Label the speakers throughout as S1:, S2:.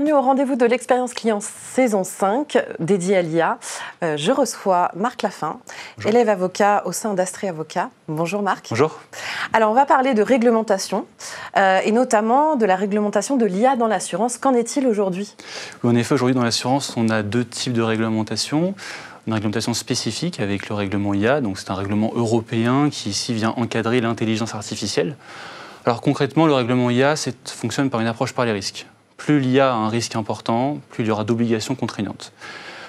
S1: Bienvenue au rendez-vous de l'expérience client saison 5, dédiée à l'IA. Je reçois Marc Laffin, élève avocat au sein d'Astrea Avocat. Bonjour Marc.
S2: Bonjour.
S1: Alors on va parler de réglementation et notamment de la réglementation de l'IA dans l'assurance. Qu'en est-il aujourd'hui ?
S2: Oui, en effet, aujourd'hui dans l'assurance, on a deux types de réglementation. Une réglementation spécifique avec le règlement IA, donc c'est un règlement européen qui ici vient encadrer l'intelligence artificielle. Alors concrètement, le règlement IA fonctionne par une approche par les risques. Plus l'IA a un risque important, plus il y aura d'obligations contraignantes.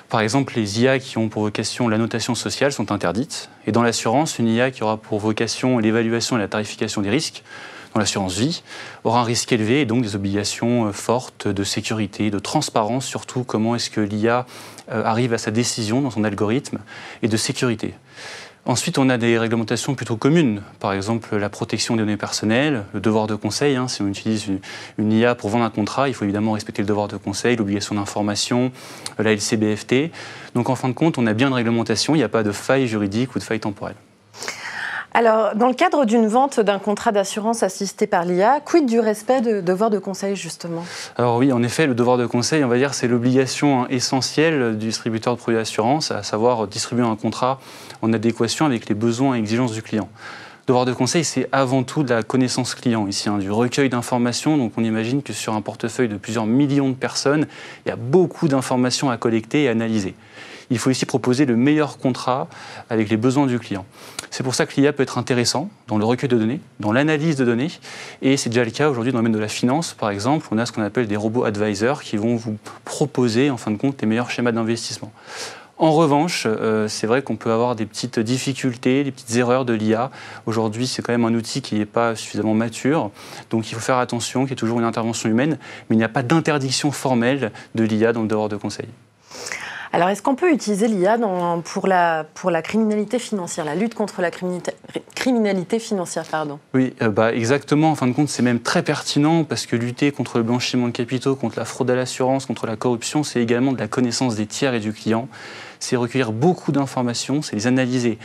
S2: Par exemple, les IA qui ont pour vocation la notation sociale sont interdites. Et dans l'assurance, une IA qui aura pour vocation l'évaluation et la tarification des risques, dans l'assurance vie, aura un risque élevé et donc des obligations fortes de sécurité, de transparence, surtout comment est-ce que l'IA arrive à sa décision dans son algorithme, et de sécurité. Ensuite, on a des réglementations plutôt communes, par exemple la protection des données personnelles, le devoir de conseil. Si on utilise une IA pour vendre un contrat, il faut évidemment respecter le devoir de conseil, l'obligation d'information, la LCBFT. Donc en fin de compte, on a bien une réglementation, il n'y a pas de faille juridique ou de faille temporelle.
S1: Alors, dans le cadre d'une vente d'un contrat d'assurance assisté par l'IA, quid du respect de devoir de conseil, justement ?
S2: Alors oui, en effet, le devoir de conseil, on va dire, c'est l'obligation essentielle du distributeur de produits d'assurance, à savoir distribuer un contrat en adéquation avec les besoins et exigences du client. Le devoir de conseil, c'est avant tout de la connaissance client, ici, du recueil d'informations. Donc on imagine que sur un portefeuille de plusieurs millions de personnes, il y a beaucoup d'informations à collecter et à analyser. Il faut ici proposer le meilleur contrat avec les besoins du client. C'est pour ça que l'IA peut être intéressant dans le recueil de données, dans l'analyse de données, et c'est déjà le cas aujourd'hui dans le domaine de la finance. Par exemple, on a ce qu'on appelle des robots advisors qui vont vous proposer, en fin de compte, les meilleurs schémas d'investissement. En revanche, c'est vrai qu'on peut avoir des petites difficultés, des petites erreurs de l'IA. Aujourd'hui, c'est quand même un outil qui n'est pas suffisamment mature, donc il faut faire attention, qu'il y ait toujours une intervention humaine, mais il n'y a pas d'interdiction formelle de l'IA dans le devoir de conseil.
S1: Alors, est-ce qu'on peut utiliser l'IA pour la criminalité financière, la lutte contre la criminalité financière, pardon ?
S2: Oui, exactement. En fin de compte, c'est même très pertinent parce que lutter contre le blanchiment de capitaux, contre la fraude à l'assurance, contre la corruption, c'est également de la connaissance des tiers et du client. C'est recueillir beaucoup d'informations, c'est les analyser.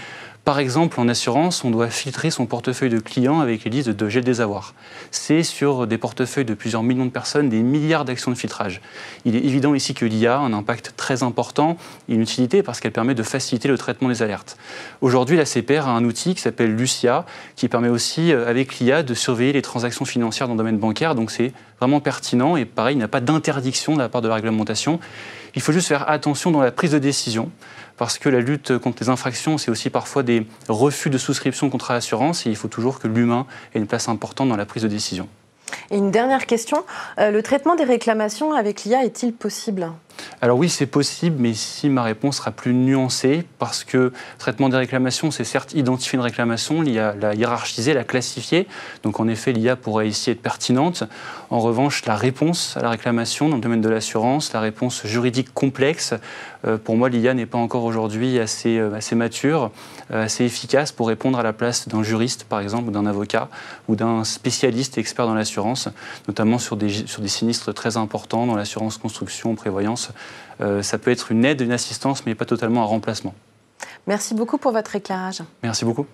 S2: Par exemple, en assurance, on doit filtrer son portefeuille de clients avec les listes de gel des avoirs. C'est sur des portefeuilles de plusieurs millions de personnes, des milliards d'actions de filtrage. Il est évident ici que l'IA a un impact très important et une utilité parce qu'elle permet de faciliter le traitement des alertes. Aujourd'hui, la CPR a un outil qui s'appelle Lucia, qui permet aussi, avec l'IA, de surveiller les transactions financières dans le domaine bancaire. Donc c'est vraiment pertinent et pareil, il n'y a pas d'interdiction de la part de la réglementation. Il faut juste faire attention dans la prise de décision, parce que la lutte contre les infractions, c'est aussi parfois des refus de souscription de contrat d'assurance, et il faut toujours que l'humain ait une place importante dans la prise de décision.
S1: Et une dernière question, le traitement des réclamations avec l'IA est-il possible ?
S2: Alors oui, c'est possible, mais ici ma réponse sera plus nuancée, parce que le traitement des réclamations, c'est certes identifier une réclamation, la hiérarchiser, la classifier. Donc en effet, l'IA pourrait ici être pertinente. En revanche, la réponse à la réclamation dans le domaine de l'assurance, la réponse juridique complexe, pour moi, l'IA n'est pas encore aujourd'hui assez mature, assez efficace pour répondre à la place d'un juriste, par exemple, ou d'un avocat, ou d'un spécialiste expert dans l'assurance, notamment sur des sinistres très importants dans l'assurance construction, prévoyance. Ça peut être une aide, une assistance, mais pas totalement un remplacement.
S1: Merci beaucoup pour votre éclairage.
S2: Merci beaucoup.